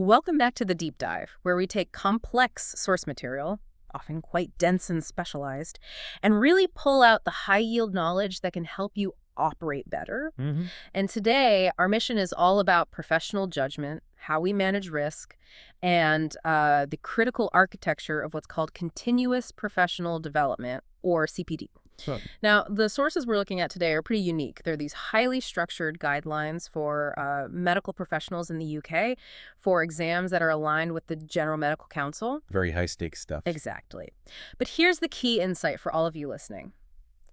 Welcome back to the Deep Dive, where we take complex source material, often quite dense and specialized, and really pull out the high-yield knowledge that can help you operate better. And today, our mission is all about professional judgment, how we manage risk, and the critical architecture of what's called continuous professional development, or CPD. So, Now, the sources we're looking at today are pretty unique. They're these highly structured guidelines for medical professionals in the UK for exams that are aligned with the General Medical Council. very high-stakes stuff. Exactly. But here's the key insight for all of you listening.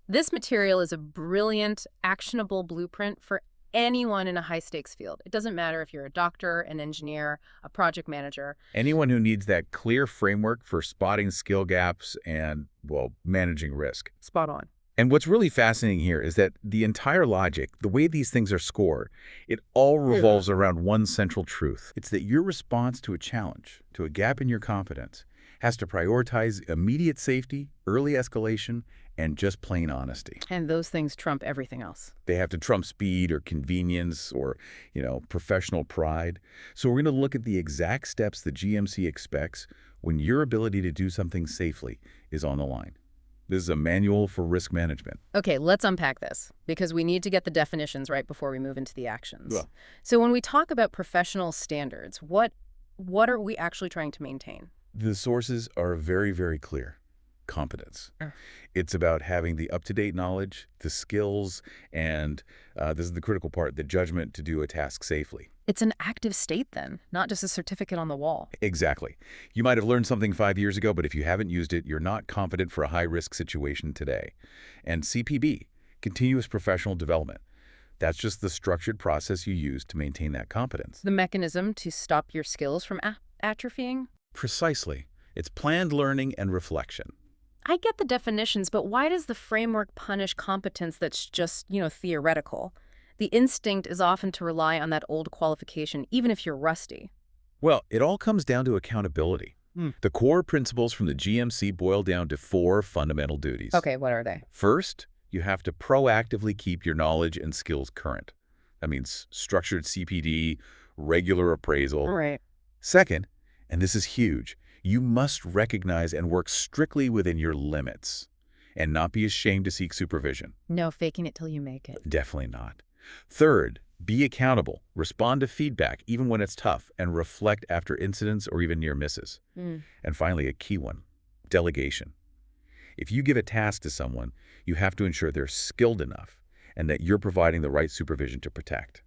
This material is a brilliant, actionable blueprint for anyone in a high-stakes field. It doesn't matter if you're a doctor, an engineer, a project manager. Anyone who needs that clear framework for spotting skill gaps and, well, managing risk. Spot on. And what's really fascinating here is that the entire logic, the way these things are scored, it all revolves around one central truth. It's that your response to a challenge, to a gap in your competence, has to prioritize immediate safety, early escalation, and just plain honesty. And those things trump everything else. They have to trump speed or convenience or, professional pride. So we're going to look at the exact steps the GMC expects when your ability to do something safely is on the line. This is a manual for risk management. Okay, let's unpack this, because we need to get the definitions right before we move into the actions. Yeah. So when we talk about professional standards, what are we actually trying to maintain? The sources are very, very clear. Competence. Oh. It's about having the up-to-date knowledge, the skills, and this is the critical part, the judgment to do a task safely. It's an active state then, not just a certificate on the wall. Exactly. You might have learned something 5 years ago, but if you haven't used it, you're not confident for a high-risk situation today. And CPD, continuous professional development, that's just the structured process you use to maintain that competence. The mechanism to stop your skills from atrophying? Precisely. It's planned learning and reflection. I get the definitions, but why does the framework punish competence that's just, theoretical? The instinct is often to rely on that old qualification, even if you're rusty. Well, it all comes down to accountability. The core principles from the GMC boil down to 4 fundamental duties. Okay, what are they? First, you have to proactively keep your knowledge and skills current. That means structured CPD, regular appraisal. Right. Second, and this is huge, you must recognize and work strictly within your limits and not be ashamed to seek supervision. No faking it till you make it. Definitely not. Third, be accountable. Respond to feedback even when it's tough and reflect after incidents or even near misses. And finally, a key one, delegation. If you give a task to someone, you have to ensure they're skilled enough and that you're providing the right supervision to protect,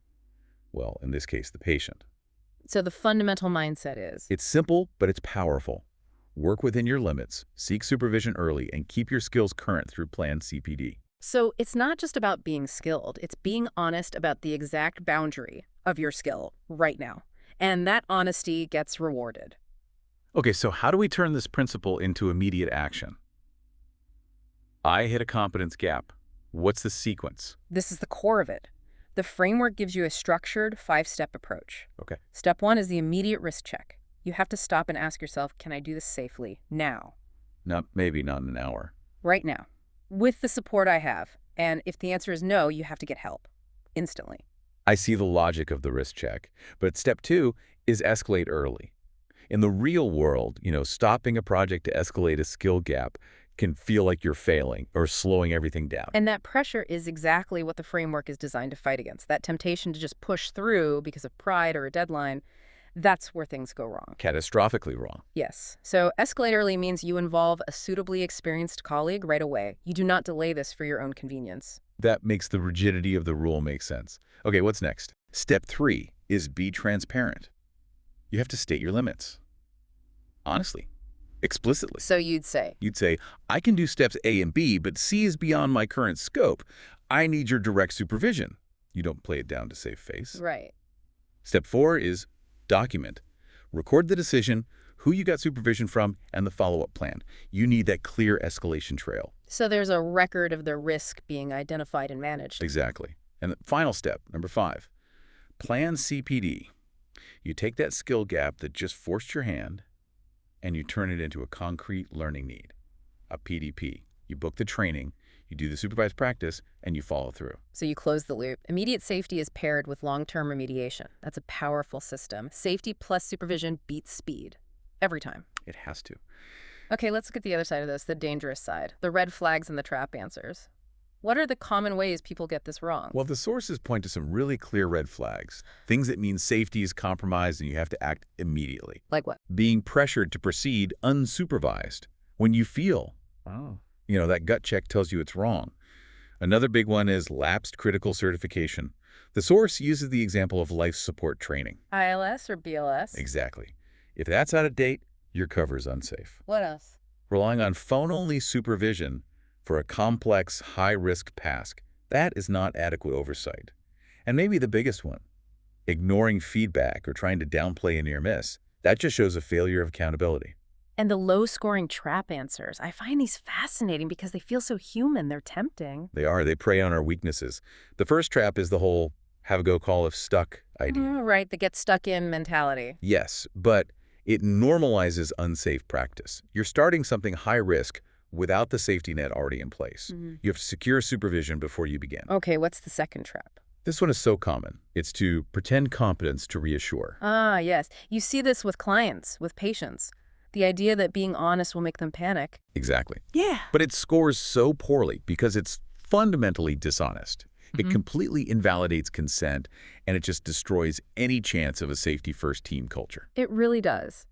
well, in this case, the patient. So the fundamental mindset is? It's simple, but it's powerful. Work within your limits, seek supervision early, and keep your skills current through planned CPD. So it's not just about being skilled, it's being honest about the exact boundary of your skill right now. And that honesty gets rewarded. Okay, so how do we turn this principle into immediate action? I hit a competence gap. What's the sequence? This is the core of it. The framework gives you a structured 5-step approach. Okay. Step 1 is the immediate risk check. You have to stop and ask yourself, can I do this safely now? Maybe not in an hour. Right now. With the support I have. And if the answer is no, you have to get help. Instantly. I see the logic of the risk check. But step 2 is escalate early. In the real world, stopping a project to escalate a skill gap can feel like you're failing or slowing everything down. And that pressure is exactly what the framework is designed to fight against. That temptation to just push through because of pride or a deadline, that's where things go wrong. Catastrophically wrong. Yes. So escalate early means you involve a suitably experienced colleague right away. You do not delay this for your own convenience. That makes the rigidity of the rule make sense. Okay, what's next? Step 3 is be transparent. You have to state your limits. Honestly. Explicitly. So you'd say, I can do steps A and B, but C is beyond my current scope. I need your direct supervision. You don't play it down to save face. right. Step 4 is document. Record the decision, who you got supervision from, and the follow-up plan. You need that clear escalation trail. So there's a record of the risk being identified and managed. Exactly. And the final step, number 5, plan CPD. You take that skill gap that just forced your hand and you turn it into a concrete learning need, a PDP. You book the training, You do the supervised practice, and you follow through. So you close the loop. Immediate safety is paired with long-term remediation. That's a powerful system. Safety plus supervision beats speed. Every time. It has to. Okay, let's look at the other side of this, the dangerous side, the red flags and the trap answers. What are the common ways people get this wrong? Well, the sources point to some really clear red flags, things that mean safety is compromised and you have to act immediately. Like what? Being pressured to proceed unsupervised when you feel, that gut check tells you it's wrong. Another big one is lapsed critical certification. The source uses the example of life support training. ILS or BLS? Exactly. If that's out of date, your cover is unsafe. What else? Relying on phone-only supervision for a complex, high-risk task, that is not adequate oversight. And maybe the biggest one, ignoring feedback or trying to downplay a near miss, that just shows a failure of accountability. And the low-scoring trap answers. I find these fascinating because they feel so human. They're tempting. They are. They prey on our weaknesses. The first trap is the whole have-a-go call if stuck idea. Right, the get stuck in mentality. Yes, but it normalizes unsafe practice. You're starting something high risk without the safety net already in place. You have to secure supervision before you begin. Okay, what's the second trap? This one is so common. It's to pretend competence to reassure. Ah, yes. You see this with clients, with patients. The idea that being honest will make them panic. Exactly. Yeah. But it scores so poorly because it's fundamentally dishonest. It completely invalidates consent, and it just destroys any chance of a safety-first team culture. It really does.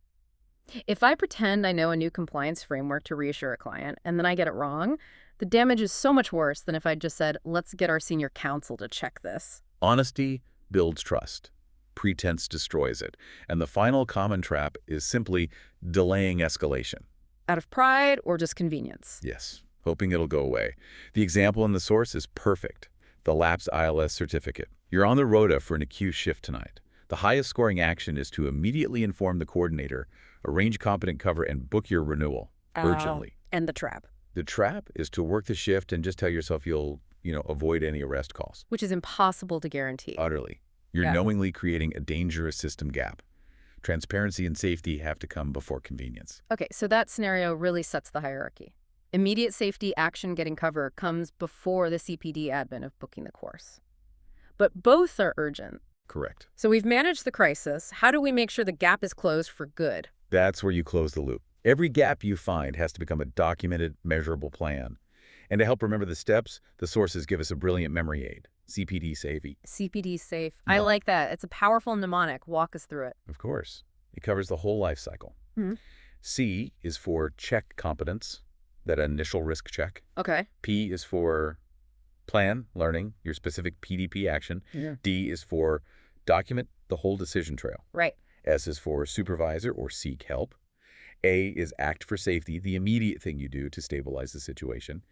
If I pretend I know a new compliance framework to reassure a client, and then I get it wrong, the damage is so much worse than if I just said, let's get our senior counsel to check this. Honesty builds trust. Pretense destroys it. And the final common trap is simply delaying escalation. Out of pride or just convenience? Yes, hoping it'll go away. The example in the source is perfect. The lapsed ILS certificate. You're on the rota for an acute shift tonight. The highest scoring action is to immediately inform the coordinator, arrange competent cover, and book your renewal urgently. And the trap? The trap is to work the shift and just tell yourself you'll, avoid any arrest calls. Which is impossible to guarantee. Utterly. You're knowingly creating a dangerous system gap. Transparency and safety have to come before convenience. Okay, so that scenario really sets the hierarchy. Immediate safety action getting cover comes before the CPD admin of booking the course. But both are urgent. Correct. So we've managed the crisis. How do we make sure the gap is closed for good? That's where you close the loop. Every gap you find has to become a documented, measurable plan. And to help remember the steps, the sources give us a brilliant memory aid, CPD SAFE. CPD SAFE. I like that. It's a powerful mnemonic. Walk us through it. Of course. It covers the whole life cycle. C is for check competence, that initial risk check. Okay. P is for plan, learning, your specific PDP action. D is for document the whole decision trail. Right. S is for supervisor or seek help. A is act for safety, the immediate thing you do to stabilize the situation.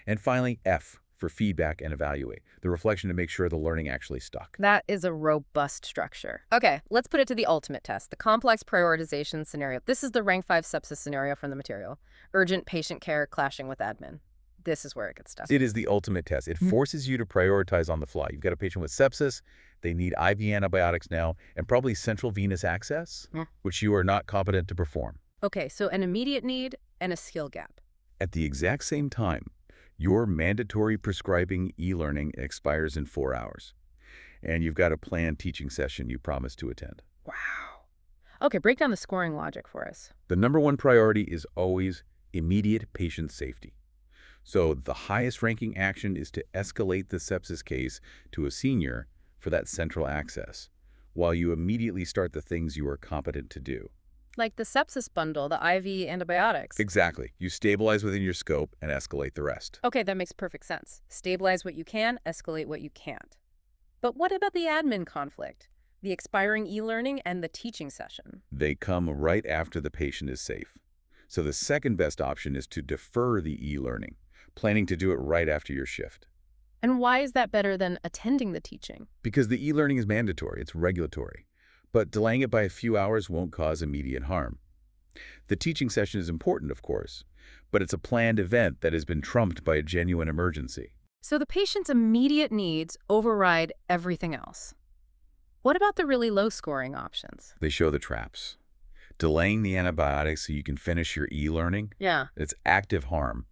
And finally, F for feedback and evaluate, the reflection to make sure the learning actually stuck. That is a robust structure. Okay, let's put it to the ultimate test, the complex prioritization scenario. This is the rank 5 sepsis scenario from the material. Urgent patient care clashing with admin. This is where it gets tough. It is the ultimate test. It forces you to prioritize on the fly. You've got a patient with sepsis. They need IV antibiotics now and probably central venous access, which you are not competent to perform. Okay, so an immediate need and a skill gap. At the exact same time, your mandatory prescribing e-learning expires in 4 hours. And you've got a planned teaching session you promised to attend. Wow. Okay, break down the scoring logic for us. The number one priority is always immediate patient safety. So the highest ranking action is to escalate the sepsis case to a senior for that central access, while you immediately start the things you are competent to do. Like the sepsis bundle, the IV antibiotics. Exactly. You stabilize within your scope and escalate the rest. Okay, that makes perfect sense. Stabilize what you can, escalate what you can't. But what about the admin conflict? The expiring e-learning and the teaching session? They come right after the patient is safe. So the second best option is to defer the e-learning, planning to do it right after your shift. And why is that better than attending the teaching? Because the e-learning is mandatory, it's regulatory. But delaying it by a few hours won't cause immediate harm. The teaching session is important, of course, but it's a planned event that has been trumped by a genuine emergency. So the patient's immediate needs override everything else. What about the really low-scoring options? They show the traps. Delaying the antibiotics so you can finish your e-learning, Yeah. it's active harm.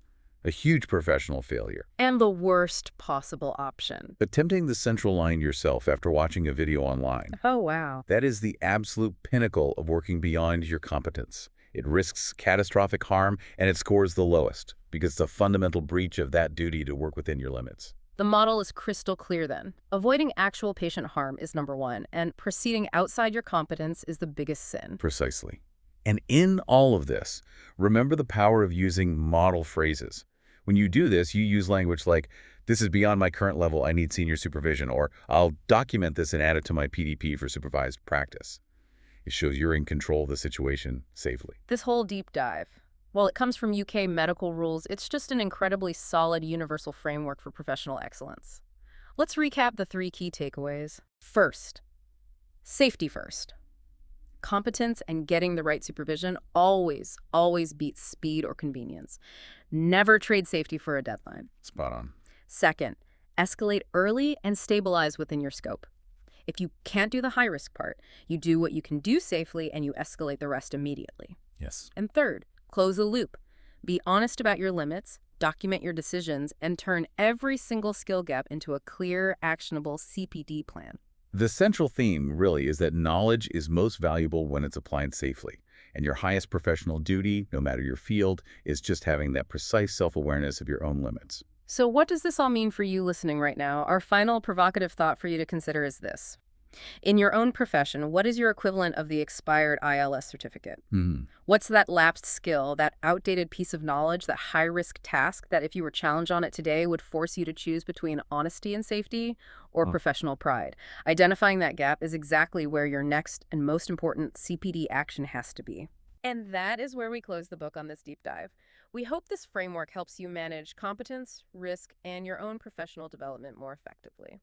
A huge professional failure. And the worst possible option. Attempting the central line yourself after watching a video online. Oh, wow. That is the absolute pinnacle of working beyond your competence. It risks catastrophic harm, and it scores the lowest, because it's a fundamental breach of that duty to work within your limits. The model is crystal clear then. Avoiding actual patient harm is number one, and proceeding outside your competence is the biggest sin. Precisely. And in all of this, remember the power of using model phrases. When you do this, you use language like, "This is beyond my current level, I need senior supervision," or "I'll document this and add it to my PDP for supervised practice." It shows you're in control of the situation safely. This whole deep dive, while it comes from UK medical rules, it's just an incredibly solid universal framework for professional excellence. Let's recap the 3 key takeaways. First, safety first. Competence and getting the right supervision always beats speed or convenience. Never trade safety for a deadline. Spot on. Second, escalate early and stabilize within your scope. If you can't do the high-risk part, you do what you can do safely and you escalate the rest immediately. Yes. And third, close the loop. Be honest about your limits, document your decisions, and turn every single skill gap into a clear, actionable CPD plan. The central theme, really, is that knowledge is most valuable when it's applied safely. And your highest professional duty, no matter your field, is just having that precise self-awareness of your own limits. So what does this all mean for you listening right now? Our final provocative thought for you to consider is this. In your own profession, what is your equivalent of the expired ILS certificate? What's that lapsed skill, that outdated piece of knowledge, that high-risk task that if you were challenged on it today would force you to choose between honesty and safety or professional pride? Identifying that gap is exactly where your next and most important CPD action has to be. And that is where we close the book on this deep dive. We hope this framework helps you manage competence, risk, and your own professional development more effectively.